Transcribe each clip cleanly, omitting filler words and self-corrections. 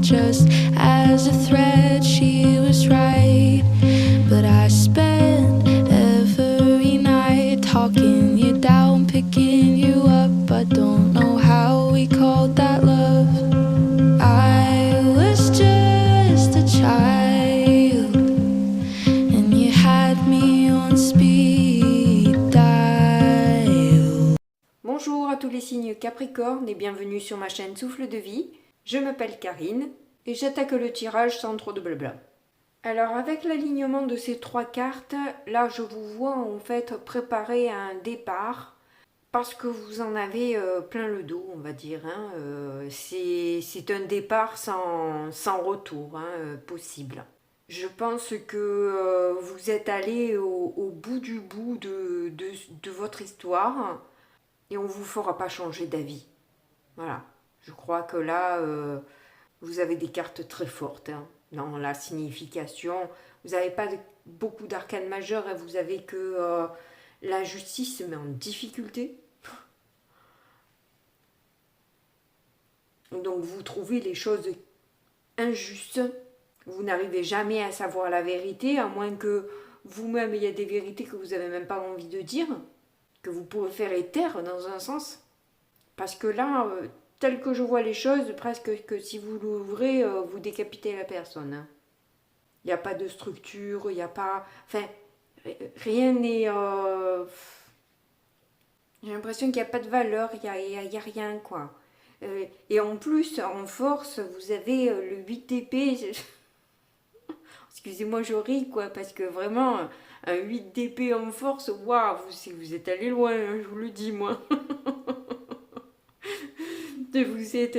just as a thread. She was right, but I spent every night talking you down, picking you up. I don't know how we called that love. I was just a child, and you had me on speed dial. Bonjour à tous les signes Capricorne et bienvenue sur ma chaîne Souffle de Vie. Je m'appelle Karine et j'attaque le tirage sans trop de blabla. Alors avec l'alignement de ces trois cartes, là je vous vois en fait préparer un départ parce que vous en avez plein le dos, on va dire. C'est un départ sans retour possible. Je pense que vous êtes allé au bout du bout de votre histoire et on ne vous fera pas changer d'avis. Voilà. Je crois que là, vous avez des cartes très fortes dans la signification. Vous n'avez pas beaucoup d'arcanes majeures, vous avez que la justice se met en difficulté. Donc vous trouvez les choses injustes. Vous n'arrivez jamais à savoir la vérité, à moins que vous-même, il y a des vérités que vous n'avez même pas envie de dire, que vous pouvez faire taire dans un sens. Parce que là, tel que je vois les choses, presque que si vous l'ouvrez, vous décapitez la personne. Il n'y a pas de structure, il n'y a pas... Enfin, rien n'est... J'ai l'impression qu'il n'y a pas de valeur, il n'y a rien, quoi. Et en plus, en force, vous avez le 8 d'épée. Excusez-moi, je ris, quoi, parce que vraiment, un 8 d'épée en force, waouh, vous êtes allé loin, je vous le dis, moi. Vous êtes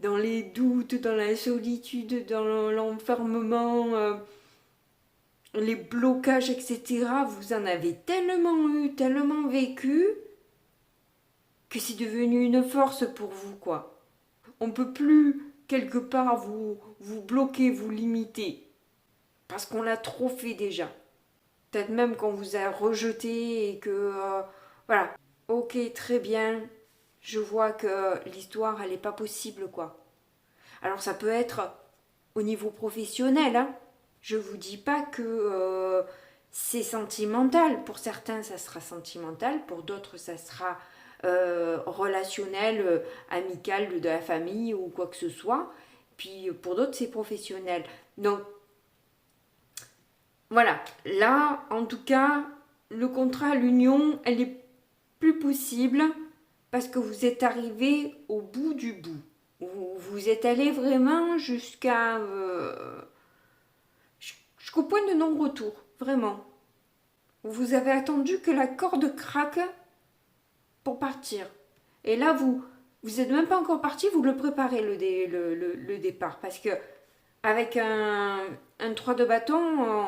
dans les doutes, dans la solitude, dans l'enfermement, les blocages, etc. Vous en avez tellement eu, tellement vécu, que c'est devenu une force pour vous, quoi. On ne peut plus, quelque part, vous bloquer, vous limiter. Parce qu'on l'a trop fait déjà. Peut-être même qu'on vous a rejeté et que... voilà. Ok, très bien. Je vois que l'histoire, elle n'est pas possible, quoi. Alors, ça peut être au niveau professionnel, hein. Je vous dis pas que c'est sentimental. Pour certains, ça sera sentimental. Pour d'autres, ça sera relationnel, amical, de la famille ou quoi que ce soit. Puis, pour d'autres, c'est professionnel. Donc, voilà. Là, en tout cas, le contrat, l'union, elle est plus possible. Parce que vous êtes arrivé au bout du bout. Vous êtes allé vraiment jusqu'au point de non-retour, vraiment. Vous avez attendu que la corde craque pour partir. Et là, vous n'êtes même pas encore parti, vous le préparez le départ. Parce que avec un 3 de bâton,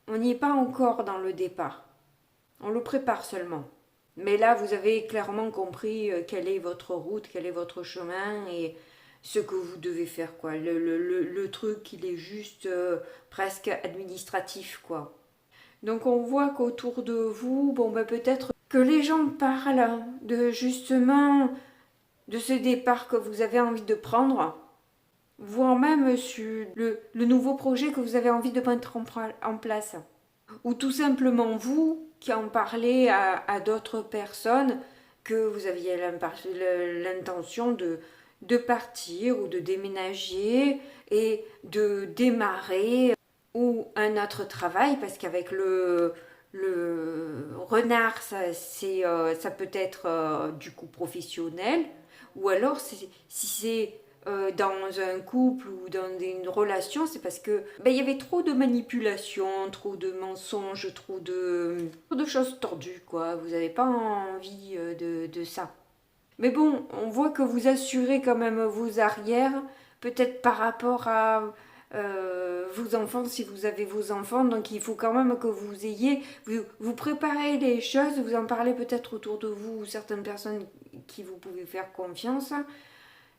on n'y est pas encore dans le départ. On le prépare seulement. Mais là, vous avez clairement compris quelle est votre route, quel est votre chemin et ce que vous devez faire, quoi. Le truc, il est juste presque administratif, quoi. Donc, on voit qu'autour de vous, bon, ben, peut-être que les gens parlent de justement de ce départ que vous avez envie de prendre, voire même sur le nouveau projet que vous avez envie de mettre en place. Ou tout simplement vous qui en parlez à d'autres personnes que vous aviez l'intention de partir ou de déménager et de démarrer ou un autre travail parce qu'avec le renard ça peut être du coup professionnel ou alors si c'est dans un couple ou dans une relation, c'est parce que il y avait trop de manipulation, trop de mensonges, trop de choses tordues, quoi. Vous n'avez pas envie de ça. Mais bon, on voit que vous assurez quand même vos arrières, peut-être par rapport à vos enfants, si vous avez vos enfants, donc il faut quand même que vous préparez les choses, vous en parlez peut-être autour de vous, ou certaines personnes qui vous pouvez faire confiance,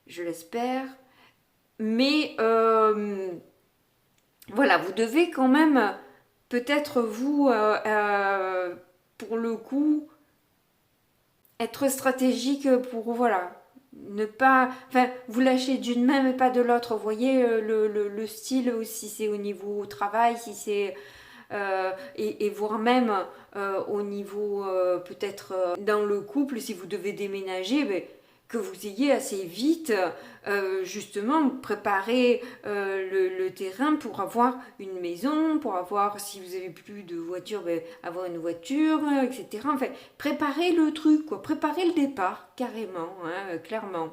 je l'espère. Mais voilà, vous devez quand même, peut-être vous, pour le coup, être stratégique pour, voilà, Ne pas, enfin, vous lâchez d'une main mais pas de l'autre. Vous voyez le style, si c'est au niveau travail, si c'est et voire même au niveau peut-être dans le couple, si vous devez déménager, ben, que vous ayez assez vite justement préparé le terrain pour avoir une maison, pour avoir, si vous avez plus de voiture, ben, avoir une voiture, etc. Enfin, préparez le truc, quoi, préparez le départ, carrément, hein, clairement.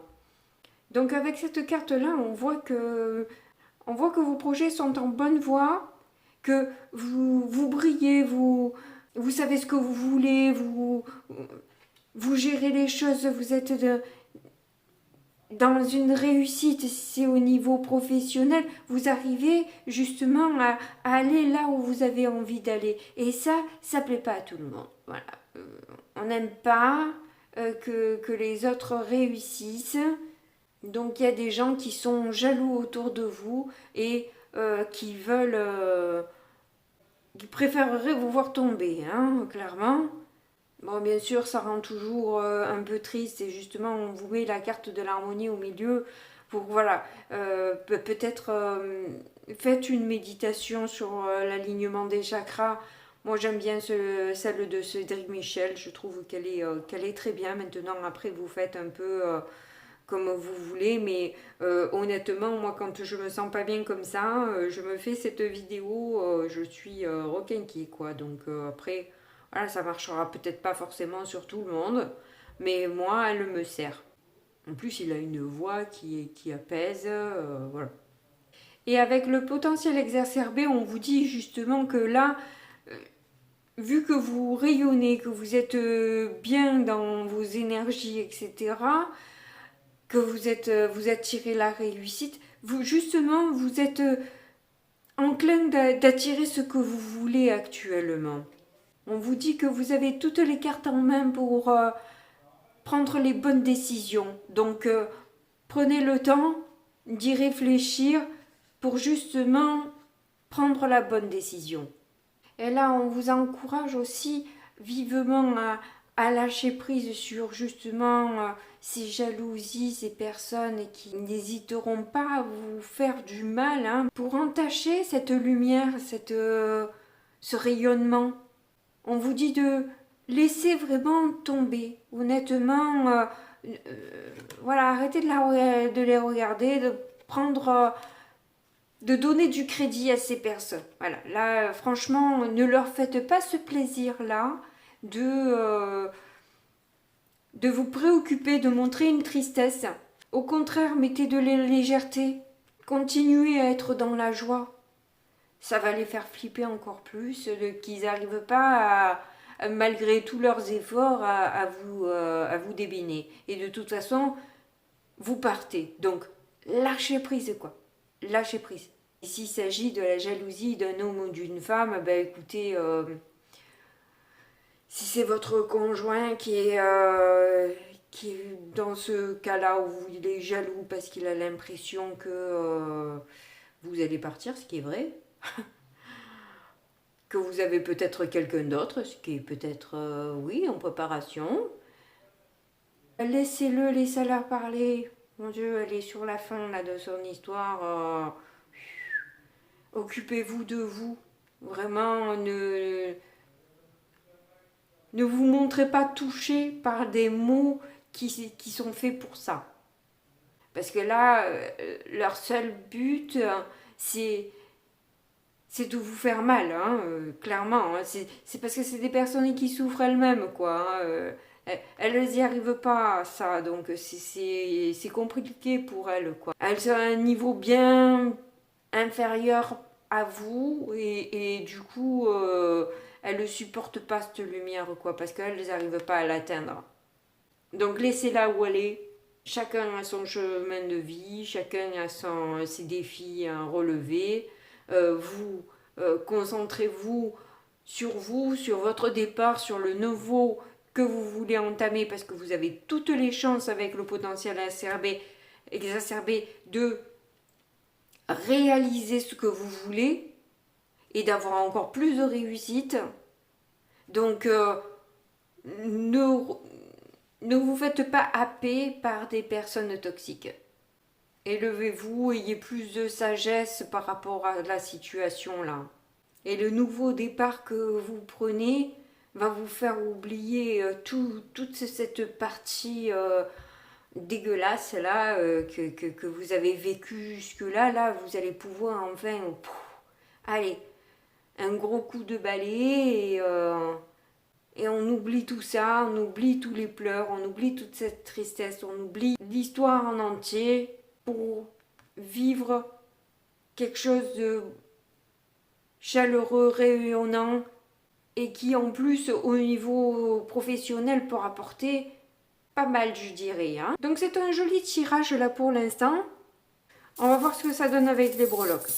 Donc avec cette carte-là, on voit que vos projets sont en bonne voie, que vous brillez, vous savez ce que vous voulez, vous gérez les choses, vous êtes dans une réussite, si c'est au niveau professionnel, vous arrivez justement à aller là où vous avez envie d'aller. Et ça plaît pas à tout le monde. Voilà. On n'aime pas que les autres réussissent. Donc il y a des gens qui sont jaloux autour de vous et qui veulent, qui préféreraient vous voir tomber, hein, clairement. Bon, bien sûr, ça rend toujours un peu triste et justement, on vous met la carte de l'harmonie au milieu pour, voilà, peut-être faites une méditation sur l'alignement des chakras. Moi, j'aime bien celle de Cédric Michel, je trouve qu'elle est très bien. Maintenant, après, vous faites un peu comme vous voulez, mais honnêtement, moi, quand je me sens pas bien comme ça, je me fais cette vidéo, je suis requinquée, quoi. Donc après... Voilà, ça marchera peut-être pas forcément sur tout le monde, mais moi, elle me sert. En plus, il a une voix qui apaise, voilà. Et avec le potentiel exacerbé, on vous dit justement que là, vu que vous rayonnez, que vous êtes bien dans vos énergies, etc., que vous attirez la réussite, vous justement, vous êtes enclin d'attirer ce que vous voulez actuellement. On vous dit que vous avez toutes les cartes en main pour prendre les bonnes décisions. Donc, prenez le temps d'y réfléchir pour justement prendre la bonne décision. Et là, on vous encourage aussi vivement à lâcher prise sur justement ces jalousies, ces personnes qui n'hésiteront pas à vous faire du mal, hein, pour entacher cette lumière, ce rayonnement. On vous dit de laisser vraiment tomber, honnêtement, voilà, arrêtez de les regarder, de prendre, de donner du crédit à ces personnes. Voilà, là, franchement, ne leur faites pas ce plaisir-là de vous préoccuper, de montrer une tristesse. Au contraire, mettez de la légèreté, continuez à être dans la joie. Ça va les faire flipper encore plus, qu'ils n'arrivent pas malgré tous leurs efforts, à vous débiner. Et de toute façon, vous partez. Donc, lâchez prise, quoi. Lâchez prise. Et s'il s'agit de la jalousie d'un homme ou d'une femme, ben écoutez, si c'est votre conjoint qui est dans ce cas-là où il est jaloux parce qu'il a l'impression que vous allez partir, ce qui est vrai, que vous avez peut-être quelqu'un d'autre, ce qui est peut-être, oui, en préparation. Laissez-le, laissez-la parler. Mon Dieu, elle est sur la fin là, de son histoire. Occupez-vous de vous. Vraiment, ne vous montrez pas touché par des mots qui sont faits pour ça. Parce que là, leur seul but, c'est de vous faire mal, hein, clairement. Hein. C'est parce que c'est des personnes qui souffrent elles-mêmes, quoi. Hein. Elles n'y arrivent pas à ça, donc c'est compliqué pour elles, quoi. Elles sont à un niveau bien inférieur à vous, et du coup, elles ne supportent pas cette lumière, quoi, parce qu'elles n'arrivent pas à l'atteindre. Donc laissez-la où elle est. Chacun a son chemin de vie, chacun a ses défis à relever. Vous, concentrez-vous, sur votre départ, sur le nouveau que vous voulez entamer, parce que vous avez toutes les chances avec le potentiel exacerbé de réaliser ce que vous voulez et d'avoir encore plus de réussite. Donc, Ne vous faites pas happer par des personnes toxiques. Élevez-vous, ayez plus de sagesse par rapport à la situation là. Et le nouveau départ que vous prenez va vous faire oublier toute cette partie dégueulasse là que vous avez vécu jusque-là. Là, vous allez pouvoir enfin, allez, un gros coup de balai et on oublie tout ça, on oublie tous les pleurs, on oublie toute cette tristesse, on oublie l'histoire en entier pour vivre quelque chose de chaleureux, rayonnant et qui en plus au niveau professionnel peut rapporter pas mal, je dirais. Hein. Donc c'est un joli tirage là pour l'instant. On va voir ce que ça donne avec les breloques.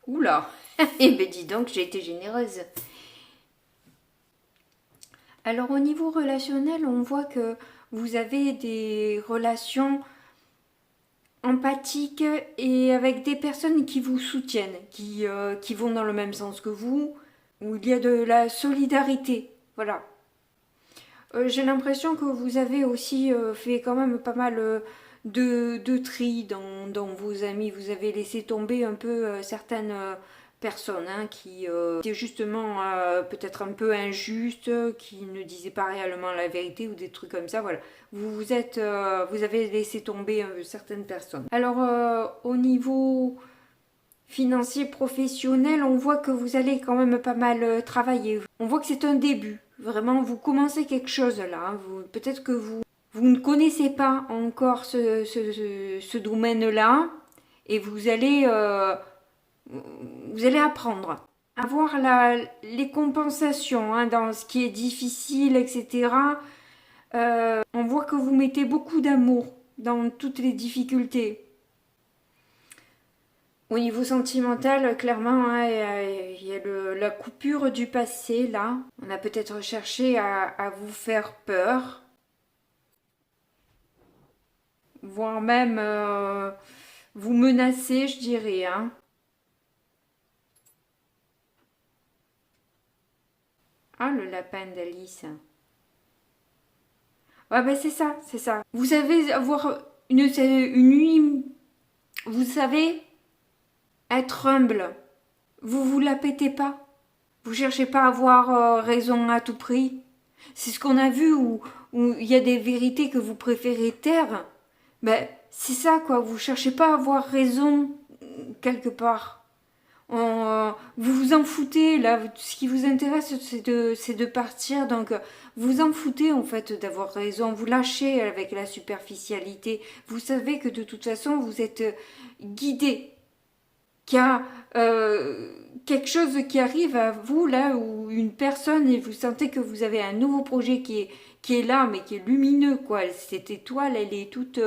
Oula, eh ben dis donc, j'ai été généreuse. Alors au niveau relationnel, on voit que vous avez des relations empathiques et avec des personnes qui vous soutiennent, qui vont dans le même sens que vous, où il y a de la solidarité. Voilà. J'ai l'impression que vous avez aussi fait quand même pas mal de tri dans vos amis. Vous avez laissé tomber un peu certaines personnes qui étaient justement peut-être un peu injustes, qui ne disaient pas réellement la vérité ou des trucs comme ça. Voilà. Vous avez laissé tomber certaines personnes. Alors au niveau financier, professionnel, on voit que vous allez quand même pas mal travailler. On voit que c'est un début. Vraiment, vous commencez quelque chose là. Peut-être que vous ne connaissez pas encore ce domaine-là et vous allez apprendre. Avoir les compensations hein, dans ce qui est difficile, etc. On voit que vous mettez beaucoup d'amour dans toutes les difficultés. Au niveau sentimental, clairement, hein, il y a la coupure du passé, là. On a peut-être cherché à vous faire peur. Voire même vous menacer, je dirais. Hein. Ah, le lapin d'Alice. Ouais, ben c'est ça, c'est ça. Vous savez avoir une nuit... Vous savez... Être humble. Vous la pétez pas. Vous cherchez pas à avoir raison à tout prix. C'est ce qu'on a vu où il y a des vérités que vous préférez taire. Ben, c'est ça quoi. Vous cherchez pas à avoir raison quelque part. Vous vous en foutez là. Ce qui vous intéresse c'est de partir. Donc vous en foutez en fait d'avoir raison. Vous lâchez avec la superficialité. Vous savez que de toute façon vous êtes guidé. Qu'il y a quelque chose qui arrive à vous là ou une personne et vous sentez que vous avez un nouveau projet qui est là mais qui est lumineux quoi. Cette étoile elle est toute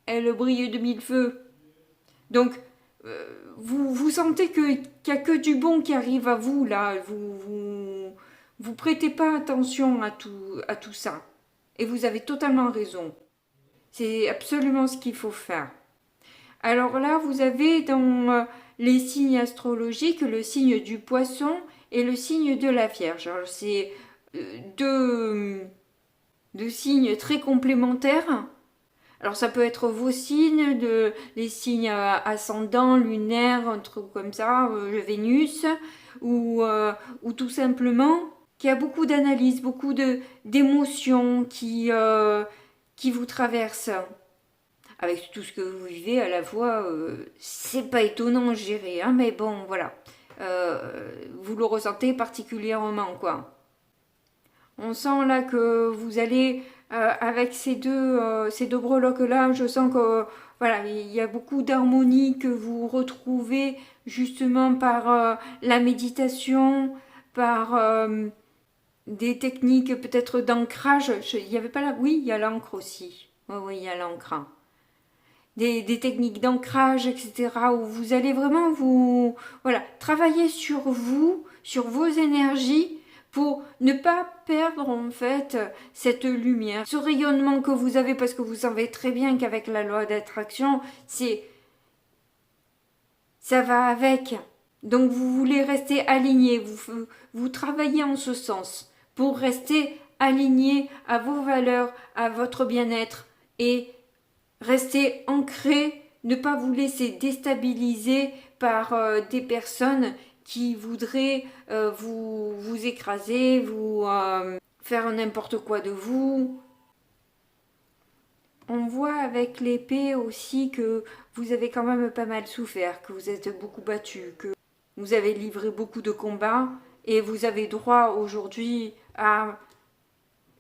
elle brille de mille feux. Donc vous sentez qu'il n'y a que du bon qui arrive à vous là. Vous prêtez pas attention à tout ça. Et vous avez totalement raison. C'est absolument ce qu'il faut faire. Alors là, vous avez dans les signes astrologiques le signe du poisson et le signe de la Vierge. Alors c'est deux signes très complémentaires. Alors ça peut être vos signes, les signes ascendants, lunaires, un truc comme ça, Vénus, ou tout simplement qu'il y a beaucoup d'analyses, beaucoup d'émotions qui vous traversent. Avec tout ce que vous vivez à la fois, c'est pas étonnant, je dirais, hein, mais bon, voilà. Vous le ressentez particulièrement, quoi. On sent là que vous allez, avec ces deux breloques-là, je sens que, voilà, il y a beaucoup d'harmonie que vous retrouvez justement par la méditation, par des techniques peut-être d'ancrage. Il y avait pas là, oui, il y a l'encre aussi. Oui, il y a l'encre. Des techniques d'ancrage, etc. où vous allez vraiment travailler sur vous, sur vos énergies pour ne pas perdre en fait cette lumière, ce rayonnement que vous avez parce que vous savez très bien qu'avec la loi d'attraction, c'est ça va avec. Donc vous voulez rester aligné, vous travaillez en ce sens pour rester aligné à vos valeurs, à votre bien-être et rester ancré, ne pas vous laisser déstabiliser par des personnes qui voudraient vous écraser, vous faire n'importe quoi de vous. On voit avec l'épée aussi que vous avez quand même pas mal souffert, que vous êtes beaucoup battu, que vous avez livré beaucoup de combats et vous avez droit aujourd'hui à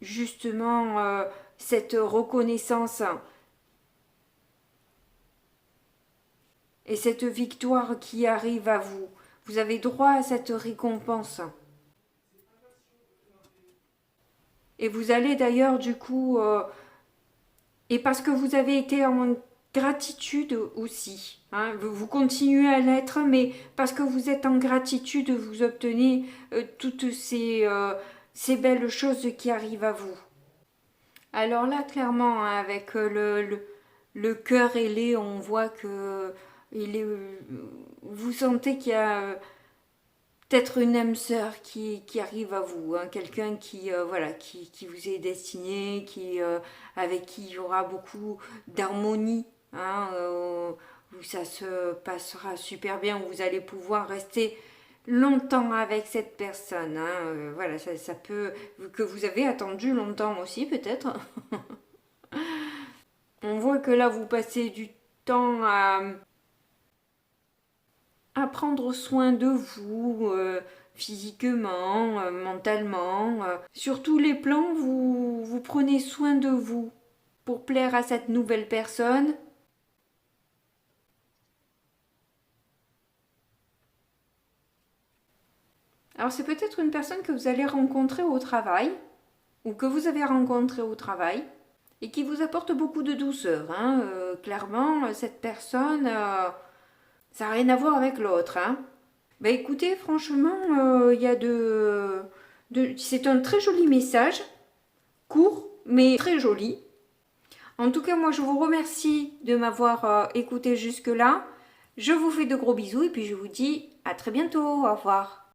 justement cette reconnaissance et cette victoire qui arrive à vous. Vous avez droit à cette récompense. Et vous allez d'ailleurs du coup, et parce que vous avez été en gratitude aussi, hein, vous continuez à l'être, mais parce que vous êtes en gratitude, vous obtenez toutes ces belles choses qui arrivent à vous. Alors là, clairement, hein, avec le cœur ailé, on voit que vous sentez qu'il y a peut-être une âme sœur qui arrive à vous, hein, quelqu'un qui vous est destiné, avec qui il y aura beaucoup d'harmonie, hein, où ça se passera super bien, où vous allez pouvoir rester longtemps avec cette personne, hein, voilà, ça peut que vous avez attendu longtemps aussi peut-être. On voit que là vous passez du temps à prendre soin de vous, physiquement, mentalement. Sur tous les plans, vous prenez soin de vous pour plaire à cette nouvelle personne. Alors c'est peut-être une personne que vous allez rencontrer au travail, ou que vous avez rencontré au travail, et qui vous apporte beaucoup de douceur, hein. Clairement, cette personne, ça n'a rien à voir avec l'autre, hein. Bah écoutez, franchement, il y a c'est un très joli message, court, mais très joli. En tout cas, moi, je vous remercie de m'avoir écouté jusque-là. Je vous fais de gros bisous et puis je vous dis à très bientôt. Au revoir.